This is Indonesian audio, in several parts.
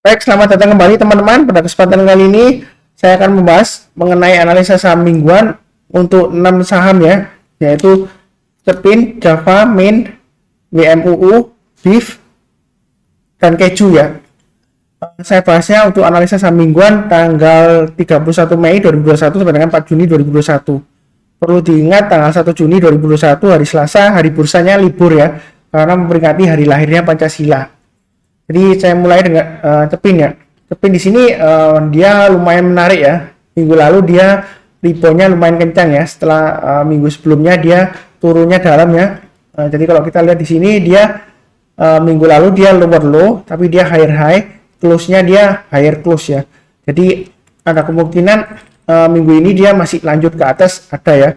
Baik, selamat datang kembali teman-teman. Pada kesempatan kali ini saya akan membahas mengenai analisa saham mingguan untuk 6 saham ya, yaitu Cepin, Java, Mint, WMUU, BIF, dan Keju ya. Saya bahasnya untuk analisa saham mingguan tanggal 31 Mei 2021 sampai dengan 4 Juni 2021. Perlu diingat tanggal 1 Juni 2021 hari Selasa, hari bursanya libur ya, karena memperingati hari lahirnya Pancasila. Jadi saya mulai dengan Cepin ya. Cepin di sini dia lumayan menarik ya. Minggu lalu dia reboundnya lumayan kencang ya. Setelah minggu sebelumnya dia turunnya dalam ya. Jadi kalau kita lihat di sini dia minggu lalu dia lower low, tapi dia higher high, close-nya dia higher close ya. Jadi ada kemungkinan minggu ini dia masih lanjut ke atas, ada ya.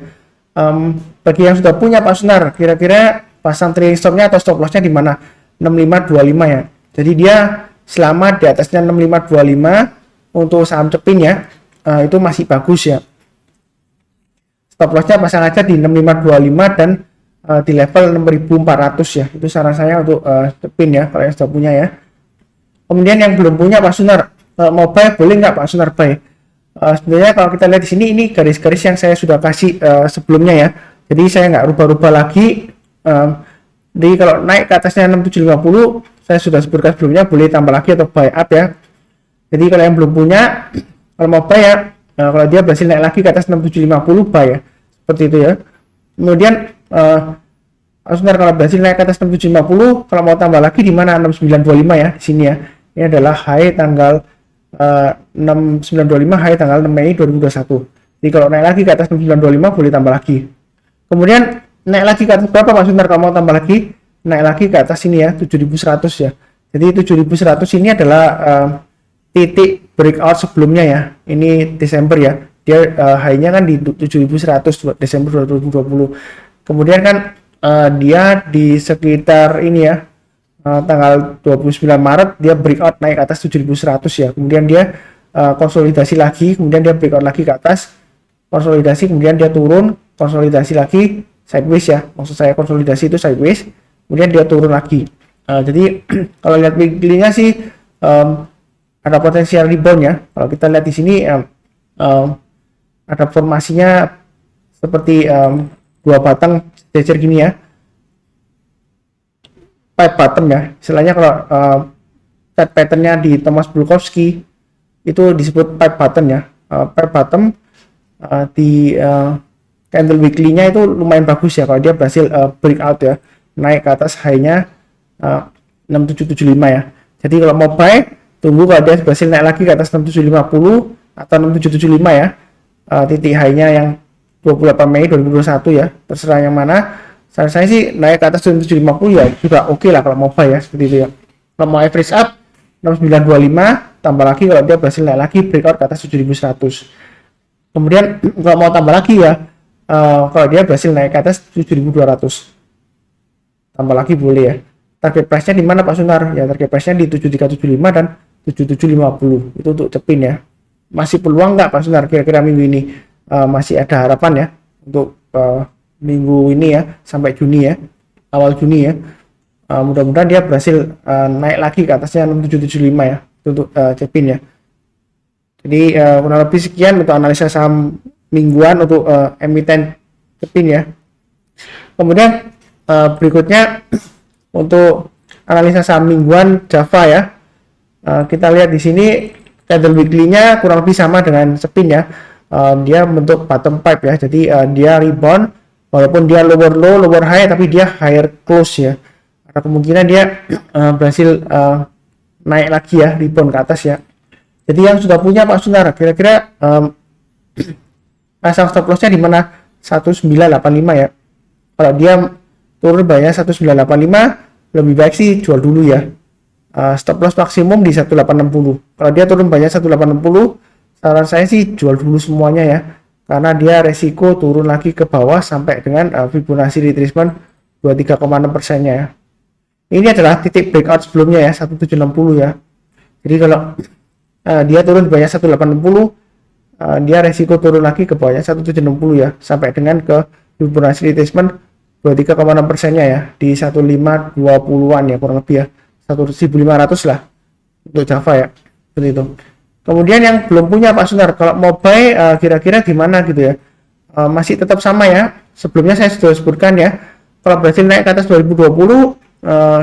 Bagi yang sudah punya Pak Sunar, kira-kira pasang trailing stop-nya atau stop loss-nya di mana? 6525 ya. Jadi dia selama di atasnya 6525 untuk saham Cepin ya, itu masih bagus ya. Stop lossnya pasang aja di 6525 dan di level 6400 ya. Itu saran saya untuk Cepin ya, kalau yang sudah punya ya. Kemudian yang belum punya Pak Sunar, mau buy boleh nggak Pak Sunar buy? Sebenarnya kalau kita lihat di sini ini garis-garis yang saya sudah kasih sebelumnya ya. Jadi saya nggak rubah-rubah lagi. Jadi kalau naik ke atasnya 6750 saya sudah sebutkan sebelumnya, boleh tambah lagi atau buy up ya. Jadi kalau yang belum punya, kalau mau buy ya, kalau dia berhasil naik lagi ke atas 6750 buy ya, seperti itu ya. Kemudian sebentar, kalau berhasil naik ke atas 6750, kalau mau tambah lagi di mana 6925 ya, di sini ya. Ini adalah high tanggal 6925, high tanggal 6 Mei 2021. Jadi kalau naik lagi ke atas 6925 boleh tambah lagi. Kemudian naik lagi ke atas berapa Pak Suntar kalau mau tambah lagi? Naik lagi ke atas ini ya, 7100 ya. Jadi 7100 ini adalah titik breakout sebelumnya ya. Ini Desember ya. Dia high-nya kan di 7100 Desember 2020. Kemudian kan dia di sekitar ini ya, tanggal 29 Maret dia breakout naik ke atas 7100 ya. Kemudian dia konsolidasi lagi, kemudian dia breakout lagi ke atas, konsolidasi, kemudian dia turun, konsolidasi lagi, sideways ya. Maksud saya konsolidasi itu sideways, kemudian dia turun lagi. Jadi kalau lihat weekly-nya sih ada potensial rebound ya. Kalau kita lihat di sini ada formasinya seperti dua batang sejajar gini ya, pipe bottom ya. Istilahnya kalau chart pattern-nya di Thomas Bulkowski itu disebut pipe bottom ya. Pipe bottom di candle weekly-nya itu lumayan bagus ya kalau dia berhasil breakout ya, naik ke atas high-nya 6775 ya. Jadi kalau mau buy, tunggu kalau dia berhasil naik lagi ke atas 6750 atau 6775 ya. Titik high-nya yang 28 Mei 2021 ya, terserah yang mana. Saran saya sih naik ke atas 6750 ya juga oke lah kalau mau buy ya, seperti itu ya. Kalau mau average up 6925, tambah lagi kalau dia berhasil naik lagi breakout ke atas 7100. Kemudian kalau mau tambah lagi ya, kalau dia berhasil naik ke atas 7200, tambah lagi boleh ya. Target price-nya di mana Pak Sunar? Ya target price-nya di 7375 dan 7750. Itu untuk Cepin ya. Masih peluang nggak Pak Sunar kira-kira minggu ini? Masih ada harapan ya untuk minggu ini ya, sampai Juni ya, awal Juni ya. Mudah-mudahan dia berhasil naik lagi ke atasnya 6775 ya, untuk Cepin ya. Jadi kurang lebih sekian untuk analisa saham mingguan untuk emiten Cepin ya. Kemudian berikutnya untuk analisa saham mingguan Java ya. Kita lihat di sini candle weekly-nya kurang lebih sama dengan Cepin ya. Dia bentuk bottom pipe ya. Jadi dia rebound walaupun dia lower low, lower high, tapi dia higher close ya. Ada kemungkinan dia berhasil naik lagi ya, rebound ke atas ya. Jadi yang sudah punya Pak Sunar, kira-kira pasang stop loss-nya di mana? 1985 ya. Kalau dia turun banyak 1985, lebih baik sih jual dulu ya. Stop loss maksimum di 1860. Kalau dia turun banyak 1860, saran saya sih jual dulu semuanya ya, karena dia resiko turun lagi ke bawah sampai dengan Fibonacci retracement 23,6%-nya ya. Ini adalah titik breakout sebelumnya ya, 1760 ya. Jadi kalau dia turun banyak 1860, dia resiko turun lagi ke bawahnya 1760 ya, sampai dengan ke Fibonacci retracement 23,6%-nya ya, di 1520-an ya kurang lebih ya, 1500 lah. untuk Java ya, seperti itu. Kemudian yang belum punya Pak Sunar, kalau mau buy kira-kira gimana gitu ya? Masih tetap sama ya. Sebelumnya saya sudah sebutkan ya, kalau berhasil naik ke atas 2020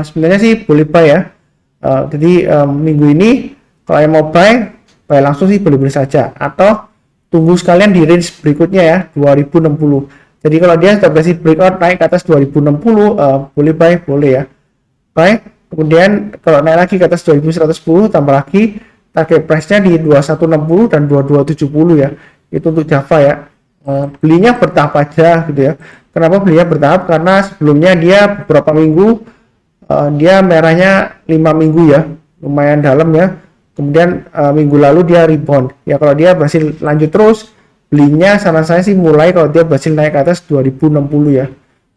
sebenarnya sih boleh buy ya. Jadi minggu ini kalau yang mau buy langsung sih boleh saja, atau tunggu sekalian di range berikutnya ya 2060. Jadi kalau dia sudah berhasil breakout naik ke atas 2060 boleh buy, boleh ya buy. Kemudian kalau naik lagi ke atas 2110 tambah lagi target price-nya di 2160 dan 2270 ya. Itu untuk Java ya. Belinya bertahap aja gitu ya. Kenapa belinya bertahap? Karena sebelumnya dia beberapa minggu dia merahnya 5 minggu ya, lumayan dalam ya. Kemudian minggu lalu dia rebound ya. Kalau dia berhasil lanjut terus, belinya saran saya sih mulai kalau dia berhasil naik ke atas 2060 ya.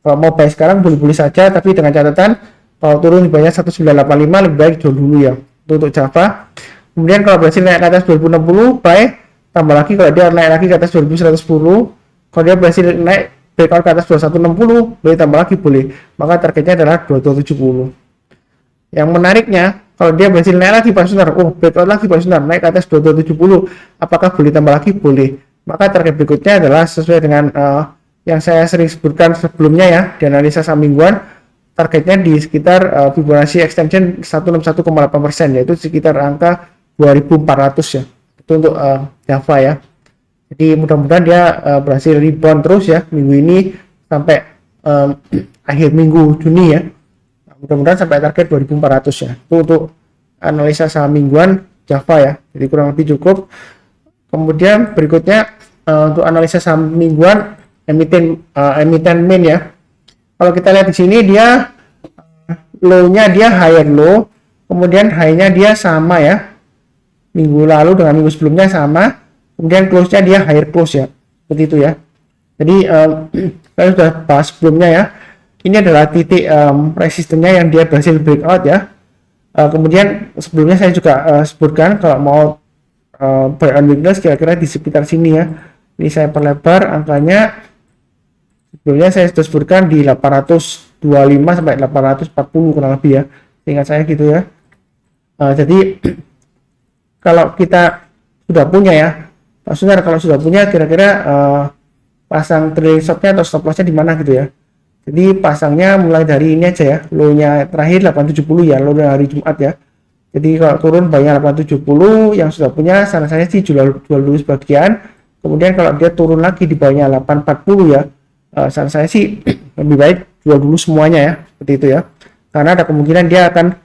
Kalau mau buy sekarang boleh-boleh saja, tapi dengan catatan kalau turun di bawahnya 1985 lebih baik jual dulu ya. Itu untuk Java. Kemudian kalau berhasil naik ke atas 2060 buy, tambah lagi kalau dia naik lagi ke atas 2110, kalau dia berhasil naik breakout ke atas 2160 boleh tambah lagi, boleh, maka targetnya adalah 2270. Yang menariknya kalau dia berhasil naik lagi Pak Sunar, breakout lagi Pak Sunar, naik ke atas 2270, apakah boleh tambah lagi? Boleh. Maka target berikutnya adalah sesuai dengan yang saya sering sebutkan sebelumnya ya, di analisa saham mingguan, targetnya di sekitar Fibonacci extension 161,8%, yaitu sekitar angka 2400 ya. Itu untuk Java ya. Jadi mudah-mudahan dia berhasil rebound terus ya minggu ini sampai akhir minggu Juni ya. Mudah-mudahan sampai target 2400 ya. Itu untuk analisa saham mingguan Java ya. Jadi kurang lebih cukup. Kemudian berikutnya untuk analisa saham mingguan emiten main ya. Kalau kita lihat di sini dia low-nya dia higher low, kemudian high-nya dia sama ya. Minggu lalu dengan minggu sebelumnya sama, kemudian close-nya dia higher close ya, seperti itu ya. Jadi saya sudah bahas sebelumnya ya, ini adalah titik resistennya yang dia berhasil breakout ya. Kemudian sebelumnya saya juga sebutkan kalau mau buy on weakness kira-kira di sekitar sini ya. Ini saya perlebar angkanya, sebelumnya saya sudah sebutkan di 825 sampai 840 kurang lebih ya, ingat saya gitu ya. Jadi kalau kita sudah punya ya Pak Sunar, kalau sudah punya kira-kira pasang trailing stop-nya atau stop loss-nya di mana gitu ya. Jadi pasangnya mulai dari ini aja ya, low-nya terakhir 870 ya, low hari Jumat ya. Jadi kalau turun banyak 870, yang sudah punya saran saya sih jual dulu sebagian. Kemudian kalau dia turun lagi di bawahnya 840 ya, saran saya sih lebih baik jual dulu semuanya ya, seperti itu ya. Karena ada kemungkinan dia akan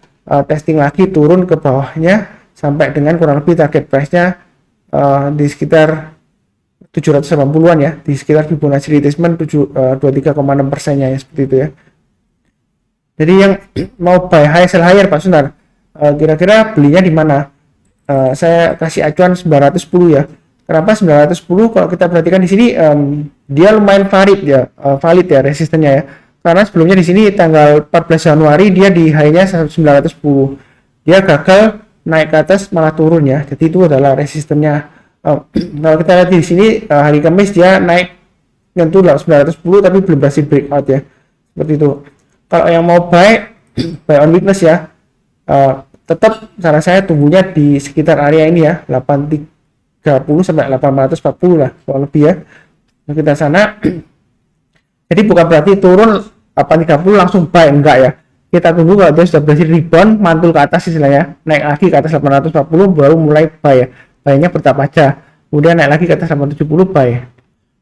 testing lagi turun ke bawahnya sampai dengan kurang lebih target price-nya di sekitar 780-an ya, di sekitar Fibonacci retracement 23,6%-nya ya, seperti itu ya. Jadi yang mau buy high sell higher Pak Sunar, kira-kira belinya di mana? Saya kasih acuan 910 ya. Kenapa 910? Kalau kita perhatikan di sini dia lumayan valid ya resistennya ya. Karena sebelumnya di sini tanggal 14 Januari dia di high-nya 910. Dia gagal naik ke atas malah turun ya. Jadi itu adalah resistennya. Kalau kita lihat di sini hari Kamis dia naik nyentuh 910 tapi belum berhasil breakout ya. Seperti itu. Kalau yang mau buy on weakness ya, tetap saran saya tunggunya di sekitar area ini ya, 830 sampai 840 lah kalau lebih ya. Nah, kita sana. Jadi bukan berarti turun 830 langsung buy, enggak ya. Kita tunggu kalau dia sudah berhasil rebound mantul ke atas istilahnya, naik lagi ke atas 840 baru mulai buy ya. Buy-nya bertahap aja. Kemudian naik lagi ke atas 870 buy.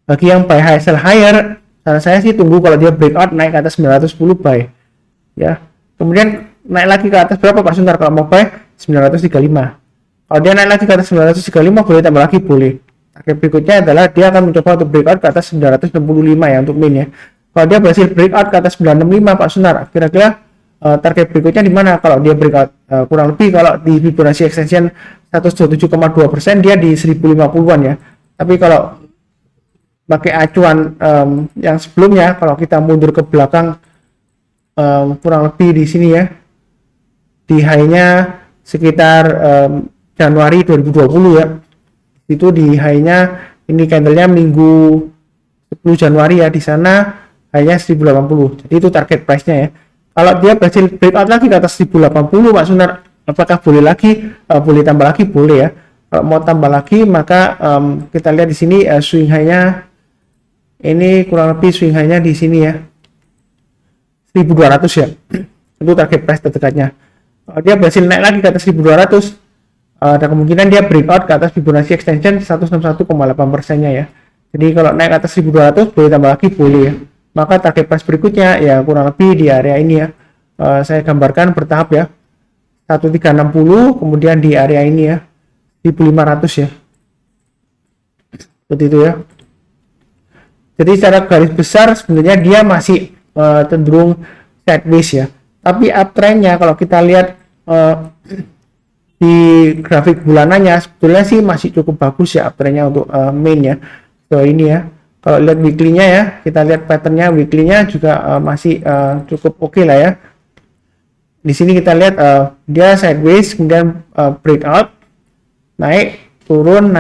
Bagi yang buy high sell higher, saran saya sih tunggu kalau dia breakout naik ke atas 910 buy. Ya. Kemudian naik lagi ke atas berapa Pak Suntar kalau mau buy? 935. Kalau dia naik lagi ke atas 935 boleh tambah lagi, boleh. Target berikutnya adalah dia akan mencoba untuk breakout ke atas 965 ya untuk main ya. Kalau dia berhasil breakout ke atas 965 Pak Sunar, kira-kira target berikutnya di mana? Kalau dia breakout kurang lebih kalau di Fibonacci extension 127,2% dia di 1050-an ya. Tapi kalau pakai acuan yang sebelumnya, kalau kita mundur ke belakang kurang lebih di sini ya, di high-nya sekitar Januari 2020 ya, itu di high-nya ini candlenya minggu 10 Januari ya, di sana high-nya 1080. Jadi itu target price-nya ya. Kalau dia berhasil breakout lagi ke atas 1080 Pak Sunar, apakah boleh lagi? Boleh tambah lagi, boleh ya. Kalau mau tambah lagi maka kita lihat di sini swing high-nya ini kurang lebih swing high-nya di sini ya 1200 ya. Itu target price terdekatnya. Dia berhasil naik lagi ke atas 1200, ada kemungkinan dia breakout ke atas Fibonacci extension 161,8%-nya ya. Jadi kalau naik ke atas 1200 boleh tambah lagi, boleh ya. Maka target price berikutnya ya kurang lebih di area ini ya. Saya gambarkan bertahap ya. 1360, kemudian di area ini ya 1500 ya. Seperti itu ya. Jadi secara garis besar sebenarnya dia masih cenderung sideways ya. Tapi uptrendnya kalau kita lihat di grafik bulanannya sebetulnya sih masih cukup bagus ya uptrendnya untuk main ya. So ini ya. Kalau lihat weekly-nya ya, kita lihat patternnya weekly-nya juga masih cukup oke lah ya. Di sini kita lihat dia sideways, kemudian breakout, naik turun,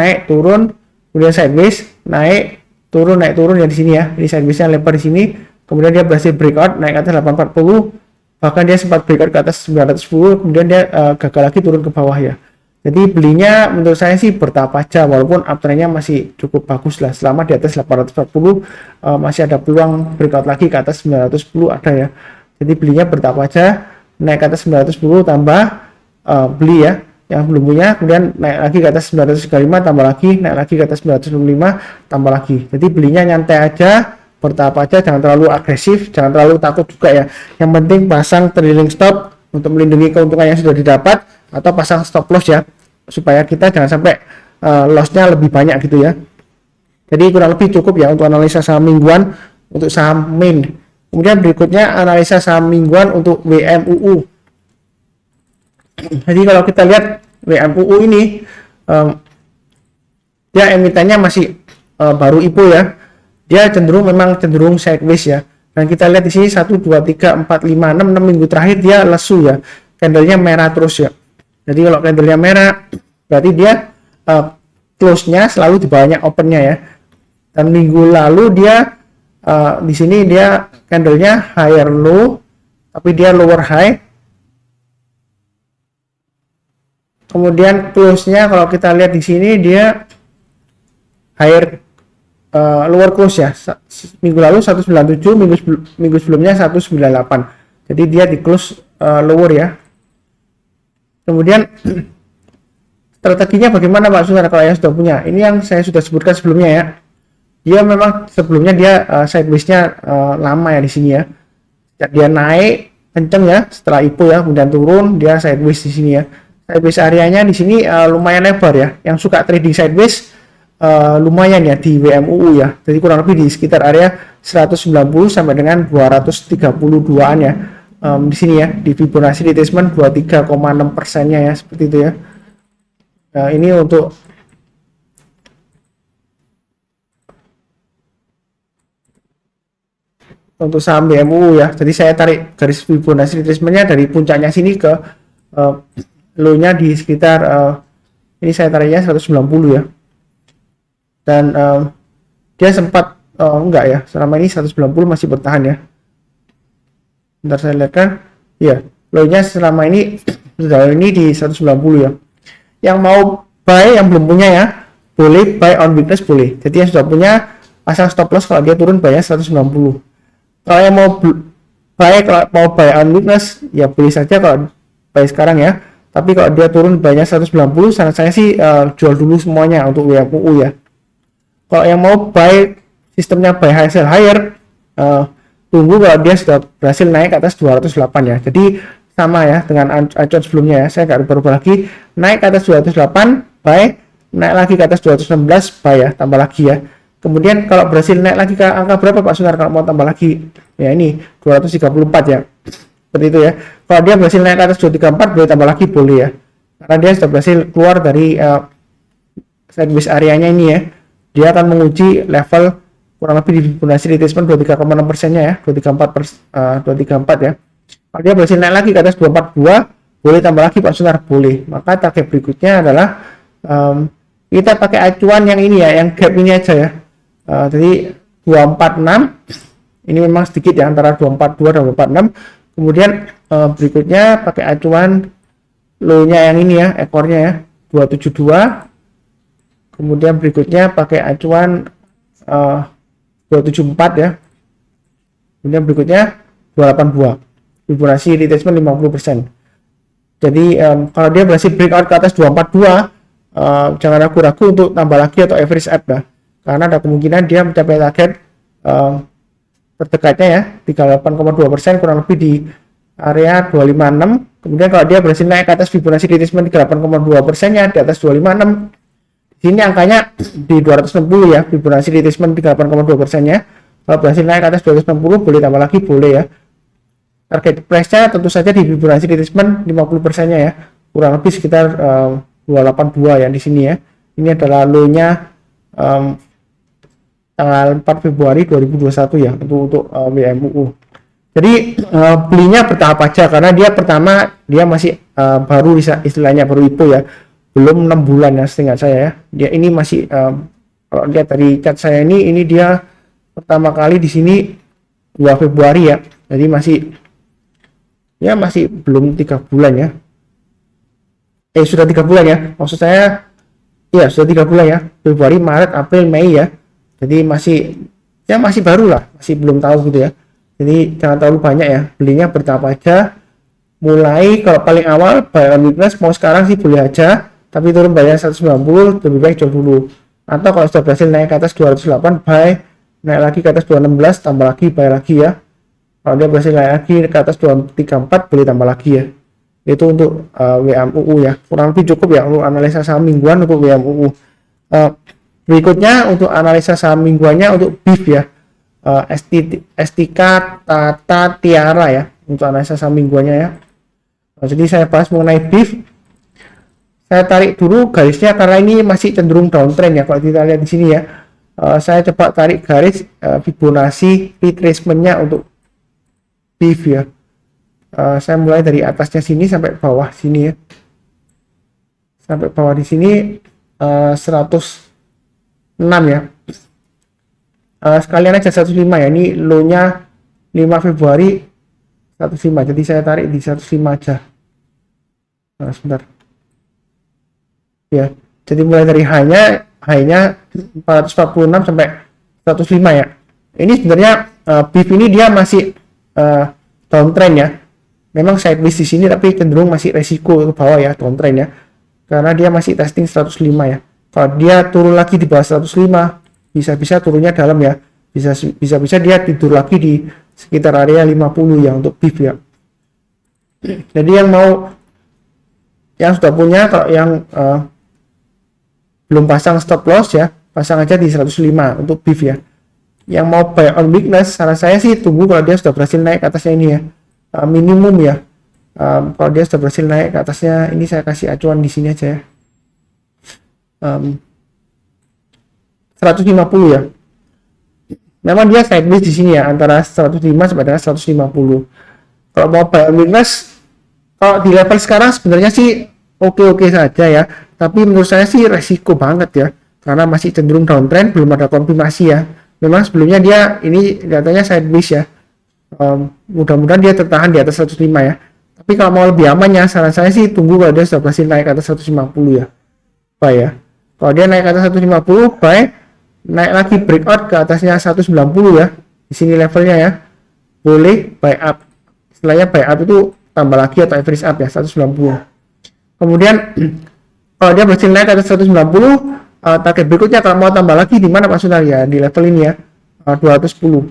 kemudian sideways, naik turun ya di sini ya. Ini sideways-nya lebar di sini, kemudian dia berhasil breakout naik ke atas 840, bahkan dia sempat breakout ke atas 910, kemudian dia gagal lagi turun ke bawah ya. Jadi belinya menurut saya sih bertahap aja, walaupun uptrendnya masih cukup bagus lah. Selama di atas 840 masih ada peluang breakout lagi ke atas 910 ada ya. Jadi belinya bertahap aja, naik ke atas 910 tambah beli ya yang belum punya, kemudian naik lagi ke atas 935 tambah lagi, naik lagi ke atas 995 tambah lagi. Jadi belinya nyantai aja, bertahap aja, jangan terlalu agresif, jangan terlalu takut juga ya. Yang penting pasang trailing stop untuk melindungi keuntungan yang sudah didapat, atau pasang stop loss ya, supaya kita jangan sampai lossnya lebih banyak gitu ya. Jadi kurang lebih cukup ya untuk analisa saham mingguan untuk saham main. Kemudian berikutnya analisa saham mingguan untuk WMUU. Jadi kalau kita lihat WMUU ini dia emitennya masih baru IPO ya. Dia memang cenderung sideways ya. Dan kita lihat di sini 1 2 3 4 5 6 minggu terakhir dia lesu ya. Candlenya merah terus ya. Jadi kalau candlenya merah berarti dia close-nya selalu di bawahnya open-nya ya. Dan minggu lalu dia di sini dia candlenya higher low tapi dia lower high. Kemudian close-nya kalau kita lihat di sini dia higher lower close ya. Minggu lalu 197, minggu sebelumnya 198. Jadi dia di close lower ya. Kemudian strateginya bagaimana Pak Sunar kalau yang sudah punya? Ini yang saya sudah sebutkan sebelumnya ya. Dia memang sebelumnya dia sideways-nya lama ya di sini ya. Dia naik kenceng ya setelah IPO ya, kemudian turun, dia sideways di sini ya. Sideways areanya di sini lumayan lebar ya. Yang suka trading sideways lumayan ya di WMUU ya. Jadi kurang lebih di sekitar area 190 sampai dengan 232-an ya. Di sini ya di Fibonacci retracement 23,6%-nya ya, seperti itu ya. Nah, ini untuk saham WMUU ya. Jadi saya tarik garis Fibonacci retracement-nya dari puncaknya sini ke low-nya di sekitar ini saya tariknya 190 ya. Dan dia sempat enggak ya, selama ini 190 masih bertahan ya. Bentar saya lihat kan, ya low-nya selama ini sudah ini di 190 ya. Yang mau buy yang belum punya ya, boleh buy on weakness boleh. Jadi yang sudah punya pasang stop loss kalau dia turun buy-nya 190. Kalau yang mau buy on weakness ya boleh saja kalau buy sekarang ya. Tapi kalau dia turun buy-nya 190, saran saya sih jual dulu semuanya untuk WMUU ya. Kalau yang mau buy sistemnya buy high sell higher, tunggu kalau dia sudah berhasil naik ke atas 208 ya. Jadi sama ya dengan acuan sebelumnya ya, saya nggak berubah lagi. Naik ke atas 208 buy, naik lagi ke atas 216 buy ya, tambah lagi ya. Kemudian kalau berhasil naik lagi ke angka berapa Pak Sunar kalau mau tambah lagi? Ya ini 234 ya, seperti itu ya. Kalau dia berhasil naik ke atas 234 boleh tambah lagi, boleh ya, karena dia sudah berhasil keluar dari sideways areanya ini ya. Dia akan menguji level kurang lebih di Fibonacci retracement 23,6%-nya ya, 234 ya. Kalau dia berhasil naik lagi ke atas 242, boleh tambah lagi Pak Sunar, boleh. Maka target berikutnya adalah kita pakai acuan yang ini ya, yang gap ini aja ya. Jadi 246 ini memang sedikit ya, antara 242 dan 246. Kemudian berikutnya pakai acuan low-nya yang ini ya, ekornya ya, 272. Kemudian berikutnya pakai acuan 274 ya. Kemudian berikutnya 282. Fibonacci retracement 50%. Jadi kalau dia berhasil breakout ke atas 242, jangan ragu-ragu untuk tambah lagi atau average up lah. Karena ada kemungkinan dia mencapai target terdekatnya ya, 38,2%, kurang lebih di area 256. Kemudian kalau dia berhasil naik ke atas Fibonacci retracement 38,2% ya, di atas 256. Di sini angkanya di 260 ya, Fibonacci retracement 38,2% nya. Kalau berhasil naik ke atas 260, boleh tambah lagi, boleh ya. Target price-nya tentu saja di Fibonacci retracement 50% nya ya, kurang lebih sekitar 282 ya di sini ya. Ini adalah low-nya tanggal 4 Februari 2021 ya, untuk WMUU. Jadi belinya bertahap aja, karena dia pertama dia masih baru, istilahnya baru IPO ya, belum 6 bulan ya seingat saya ya. Dia ini masih kalau lihat dari chat saya ini dia pertama kali di sini 2 Februari ya. Jadi masih belum 3 bulan ya. Sudah 3 bulan ya. Maksud saya ya sudah 3 bulan ya. Februari, Maret, April, Mei ya. Jadi masih baru lah, masih belum tahu gitu ya. Jadi jangan terlalu banyak ya, belinya bertahap aja. Mulai kalau paling awal buy on weakness, mau sekarang sih boleh aja, tapi turun bayar 190 lebih baik jual dulu. Atau kalau sudah berhasil naik ke atas 208 buy, naik lagi ke atas 216 tambah lagi, buy lagi ya. Kalau dia berhasil naik lagi ke atas 234 boleh tambah lagi ya. Itu untuk WMUU ya, kurang lebih cukup ya untuk analisa saham mingguan untuk WMUU. Berikutnya untuk analisa saham mingguannya untuk BIF ya, STK, Tata, Tiara ya, untuk analisa saham mingguannya ya. Jadi saya bahas mengenai BIF. Saya tarik dulu garisnya karena ini masih cenderung downtrend ya. Kalau kita lihat di sini ya, saya coba tarik garis Fibonacci retracement-nya untuk BIF ya. Saya mulai dari atasnya sini sampai bawah sini ya, sampai bawah di sini 106 ya. Sekalian aja 105 ya, ini low-nya 5 Februari 105, jadi saya tarik di 105 aja. Sebentar ya, jadi mulai dari high-nya 446 sampai 105 ya. Ini sebenarnya BIF ini dia masih downtrend ya, memang sideways di sini tapi cenderung masih resiko ke bawah ya, downtrend ya, karena dia masih testing 105 ya. Kalau dia turun lagi di bawah 105, bisa-bisa turunnya dalam ya, bisa-bisa dia tidur lagi di sekitar area 50 ya untuk BIF ya. Jadi yang sudah punya, kalau yang belum pasang stop loss ya, pasang aja di 105 untuk BIF ya. Yang mau buy on weakness, saran saya sih tunggu kalau dia sudah berhasil naik ke atasnya ini ya, minimum ya. Kalau dia sudah berhasil naik ke atasnya, ini saya kasih acuan di sini aja ya, 150 ya. Memang dia sideways di sini ya, antara 105 sampai dengan 150. Kalau mau buy on weakness, kalau di level sekarang sebenarnya sih oke-oke saja ya, tapi menurut saya sih resiko banget ya, karena masih cenderung downtrend, belum ada konfirmasi ya. Memang sebelumnya dia ini katanya sideways ya, mudah-mudahan dia tertahan di atas 105 ya. Tapi kalau mau lebih aman ya, saran saya sih tunggu kalau dia sudah berhasil naik ke atas 150 ya, buy ya. Kalau dia naik ke atas 150 buy, naik lagi breakout ke atasnya 190 ya, di sini levelnya ya, boleh buy up. Istilahnya buy up itu tambah lagi atau average up ya, 190. Kemudian kalau dia berhasil naik ke atas 190, target berikutnya kalau mau tambah lagi di mana Pak Sunar ya, di level ini ya, 210.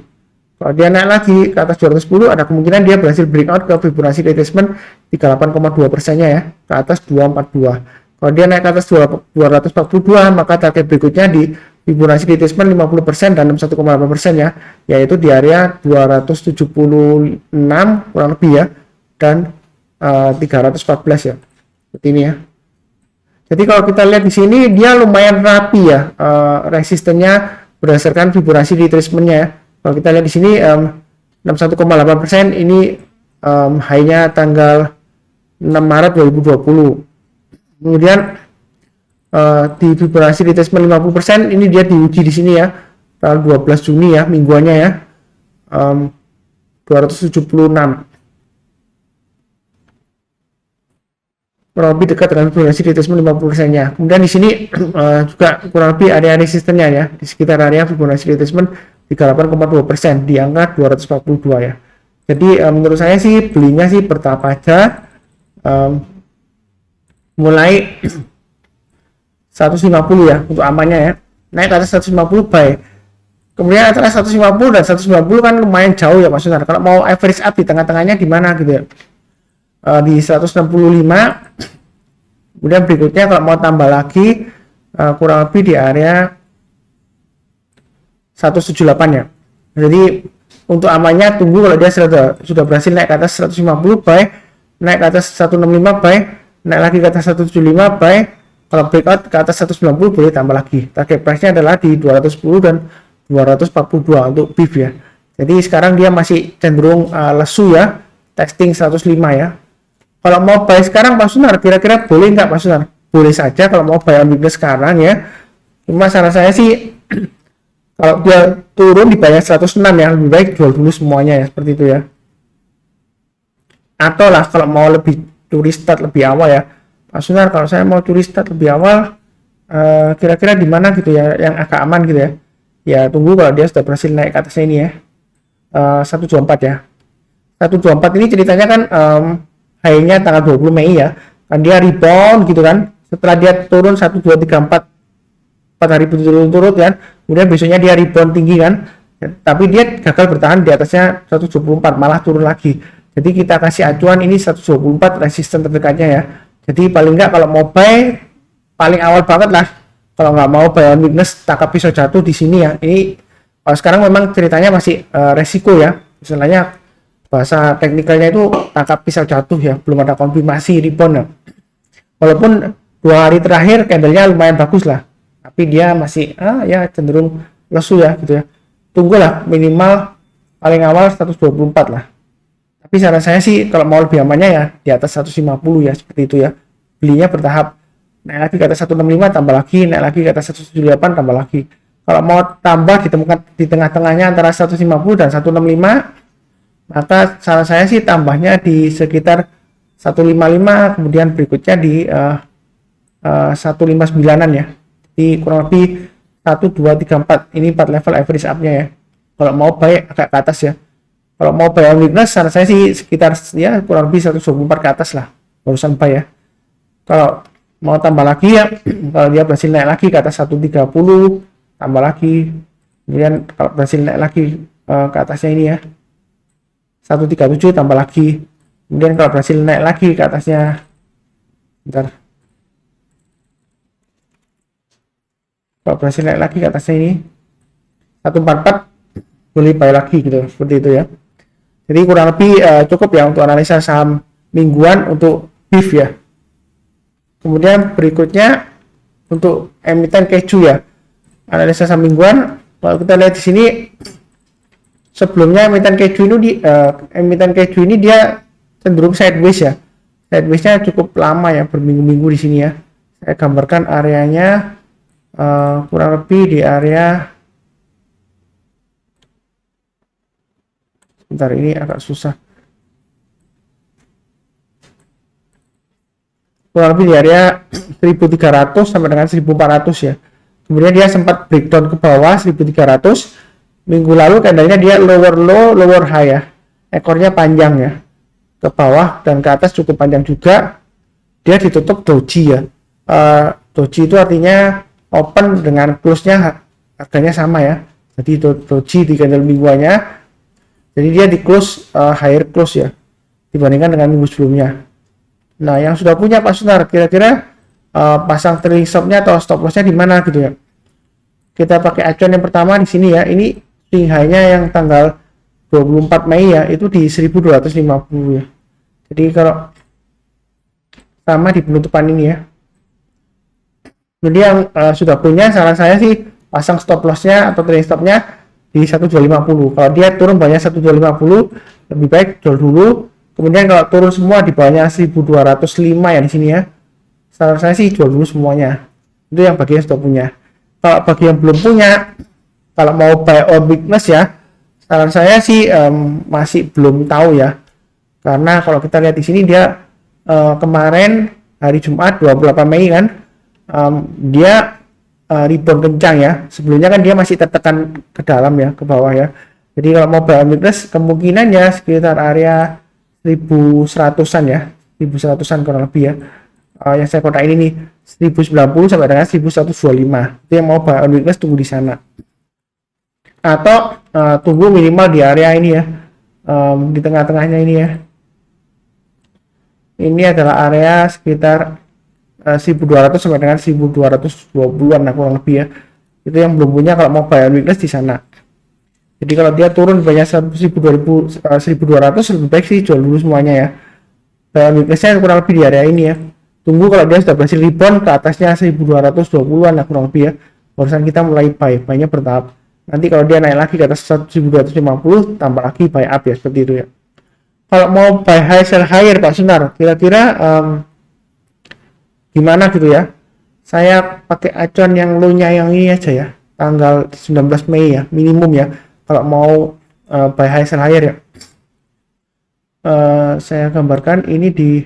Kalau dia naik lagi ke atas 210, ada kemungkinan dia berhasil breakout ke Fibonacci retracement 38,2%-nya ya, ke atas 242. Kalau dia naik ke atas 242, maka target berikutnya di Fibonacci retracement 50% dan 61,8% ya, yaitu di area 276 kurang lebih ya, dan 314 ya, seperti ini ya. Jadi kalau kita lihat di sini dia lumayan rapi ya, resistennya berdasarkan Fibonacci retracement-nya ya. Kalau kita lihat di sini 61,8%, ini high-nya tanggal 6 Maret 2020. Kemudian di Fibonacci retracement 50%, ini dia diuji di sini ya, tanggal 12 Juni ya, mingguannya ya, 276. kurang lebih dekat dengan Fibonacci retracement 50%-nya. Kemudian di sini juga kurang lebih area resistennya ya, di sekitar area Fibonacci retracement 38,2% di angka 242 ya. Jadi menurut saya sih belinya sih bertahap aja, mulai 150 ya untuk amannya ya, naik ke atas 150 buy. Kemudian antara 150 dan 190 kan lumayan jauh ya Mas Sunar. Kalau mau average up di tengah-tengahnya di mana gitu ya, di 165. Kemudian berikutnya kalau mau tambah lagi kurang lebih di area 178 ya. Jadi untuk amannya tunggu kalau dia sudah berhasil naik ke atas 150 buy, naik ke atas 165 buy, naik lagi ke atas 175 buy. Kalau breakout ke atas 190 boleh tambah lagi. Target price-nya adalah di 210 dan 242 untuk BIF ya. Jadi sekarang dia masih cenderung lesu ya, testing 105 ya. Kalau mau buy sekarang Pak Sunar, kira-kira boleh nggak Pak Sunar? Boleh saja kalau mau buy on weakness sekarang ya. Cuma saran saya sih kalau dia turun di bawah 106 ya, lebih baik jual dulu semuanya ya, seperti itu ya. Atau lah kalau mau lebih curi start lebih awal ya, Pak Sunar, kalau saya mau curi start lebih awal, kira-kira di mana gitu ya, yang agak aman gitu ya. Ya tunggu kalau dia sudah berhasil naik ke atasnya ini ya, 124 ya. 124 ini ceritanya kan high-nya tanggal 20 Mei ya, kan dia rebound gitu kan, setelah dia turun 1, 2, 3, 4 hari berturut-turut kan, kemudian besoknya dia rebound tinggi kan, tapi dia gagal bertahan di atasnya 124, malah turun lagi. Jadi kita kasih acuan ini 124 resisten terdekatnya ya. Jadi paling nggak kalau mau buy paling awal banget lah, kalau nggak mau buy on weakness tangkap pisau jatuh di sini ya. Ini kalau sekarang memang ceritanya masih resiko ya, istilahnya bahasa teknikalnya itu tangkap pisau jatuh ya, belum ada konfirmasi rebound ya. Walaupun 2 hari terakhir candlenya lumayan bagus lah, tapi dia masih ya cenderung lesu ya gitu ya. Tunggulah minimal paling awal 124 lah. Tapi saran saya sih kalau mau lebih amannya ya di atas 150 ya, seperti itu ya. Belinya bertahap, naik lagi ke atas 165 tambah lagi, naik lagi ke atas 178 tambah lagi. Kalau mau tambah ditemukan di tengah-tengahnya antara 150 dan 165, maka saran saya sih tambahnya di sekitar 155, kemudian berikutnya di 159an ya. Di kurang lebih 1, 2, 3, 4, ini 4 level average up-nya ya. Kalau mau buy agak ke atas ya. Kalau mau buy on weakness, saran saya sih sekitar ya kurang lebih 124 ke atas lah, barusan buy ya. Kalau mau tambah lagi ya, kalau dia berhasil naik lagi ke atas 130, tambah lagi. Kemudian kalau berhasil naik lagi ke atasnya ini ya, 137 tambah lagi. Kemudian kalau berhasil naik lagi ke atasnya, bentar. Kalau berhasil naik lagi ke atasnya ini 144 boleh buy lagi gitu, seperti itu ya. Jadi kurang lebih cukup ya untuk analisa saham mingguan untuk BIF ya. Kemudian berikutnya untuk emiten keju ya, analisa saham mingguan. Kalau kita lihat di sini, sebelumnya emiten keju ini dia cenderung sideways ya. Sidewaysnya cukup lama ya, berminggu-minggu di sini ya. Saya gambarkan areanya kurang lebih di area, bentar ini agak susah, kurang lebih di area 1300 sampai dengan 1400 ya. Kemudian dia sempat breakdown ke bawah 1300. Minggu lalu candlenya dia lower low lower high ya, ekornya panjang ya, ke bawah dan ke atas cukup panjang juga. Dia ditutup doji ya. Doji itu artinya open dengan close-nya harganya sama ya. Jadi doji di candle mingguannya, jadi dia di close higher close ya dibandingkan dengan minggu sebelumnya. Nah, yang sudah punya Pak Sunar, kira-kira pasang trailing stop-nya atau stop loss-nya di mana gitu ya. Kita pakai acuan yang pertama di sini ya. Ini swing high-nya yang tanggal 24 Mei ya, itu di 1250 ya. Jadi kalau sama di penutupan ini ya. Jadi yang sudah punya, saran saya sih pasang stop loss-nya atau trailing stop-nya di 1250. Kalau dia turun banyak 1250, lebih baik jual dulu. Kemudian kalau turun semua di bawahnya 1205 ya di sini ya, saran saya sih jual dulu semuanya. Itu yang bagi yang sudah punya. Kalau bagi yang belum punya, kalau mau buy on weakness ya, saran saya sih masih belum tahu ya. Karena kalau kita lihat di sini dia kemarin hari Jumat 28 Mei kan, dia rebound kencang ya. Sebelumnya kan dia masih tertekan ke dalam ya, ke bawah ya. Jadi kalau mau buy on weakness kemungkinannya sekitar area 1100-an ya, 1100-an kurang lebih ya. Yang saya kotak ini nih 1090 sampai dengan 1125. Itu yang mau buy on weakness tunggu di sana. Atau tunggu minimal di area ini ya, di tengah-tengahnya ini ya. Ini adalah area sekitar 1200 sampai dengan 1220-an nah, kurang lebih ya. Itu yang belum punya kalau mau buy on weakness di sana. Jadi kalau dia turun banyak 1200 lebih baik sih jual dulu semuanya ya. Buy on weaknessnya kurang lebih di area ini ya. Tunggu kalau dia sudah berhasil rebound ke atasnya 1220-an nah, kurang lebih ya. Barusan kita mulai buy-nya bertahap. Nanti kalau dia naik lagi ke atas 1250 tambah lagi buy up ya, seperti itu ya. Kalau mau buy high sell higher Pak Sunar, kira-kira gimana gitu ya? Saya pakai acuan yang low-nya yang ini aja ya, tanggal 19 Mei ya, minimum ya. Kalau mau buy high sell higher ya, saya gambarkan ini di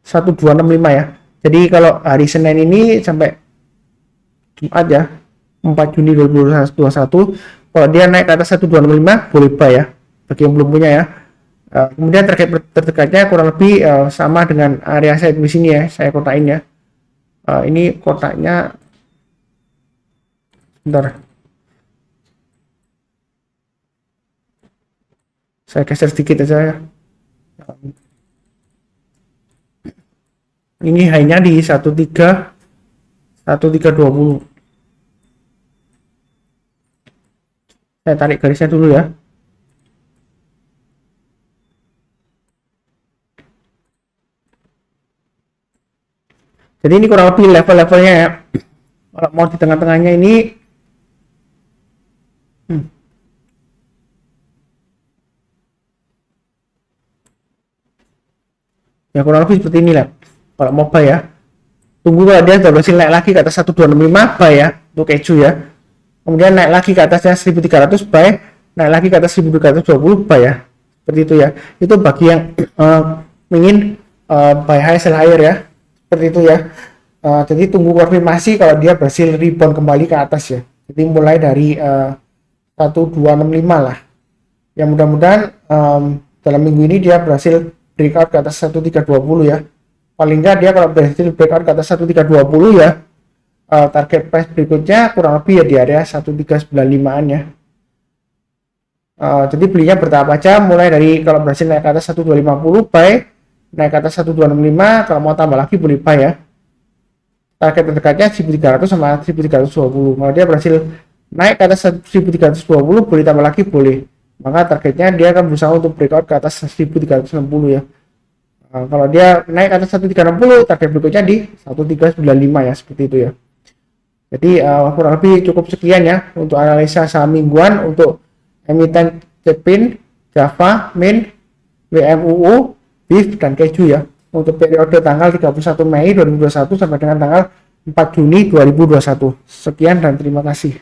1265 ya. Jadi kalau hari Senin ini sampai Jumat ya, 4 Juni 2021, kalau dia naik ke atas 1265 boleh buy ya, bagi yang belum punya ya. Kemudian target terdekatnya kurang lebih sama dengan area sideways ini ya, saya kotakin ya. Ini kotaknya, bentar, saya geser sedikit aja ya. Ini hanya di 1320. Saya tarik garisnya dulu ya. Jadi ini kurang lebih level-levelnya ya. Kalau mau di tengah-tengahnya ini ya kurang lebih seperti ini lah. Kalau mau buy ya, tunggu kalau dia sudah berhasil naik lagi ke atas 1265 buy ya, untuk keju ya. Kemudian naik lagi ke atasnya 1300 buy, naik lagi ke atas 1320 buy ya. Seperti itu ya. Itu bagi yang ingin buy high sell higher ya. Seperti itu ya. Jadi tunggu konfirmasi kalau dia berhasil rebound kembali ke atas ya. Jadi mulai dari 1265 lah. Ya mudah-mudahan dalam minggu ini dia berhasil breakout ke atas 1320 ya. Paling nggak dia kalau berhasil breakout ke atas 1320 ya, target price berikutnya kurang lebih ya di area 1395-an ya. Jadi belinya bertahap aja, mulai dari kalau berhasil naik ke atas 1250 buy, naik ke atas 1265, kalau mau tambah lagi boleh buy ya. Target terdekatnya 1300 sama 1320. Kalau dia berhasil naik ke atas 1320 boleh tambah lagi boleh. Maka targetnya dia akan berusaha untuk breakout ke atas 1360 ya. Kalau dia naik ke atas 1360, target berikutnya di 1395 ya, seperti itu ya. Jadi kurang lebih cukup sekian ya untuk analisa saham mingguan untuk emiten Cepin, Java, Min, WMUU, BIF, dan Keju ya. Untuk periode tanggal 31 Mei 2021 sampai dengan tanggal 4 Juni 2021. Sekian dan terima kasih.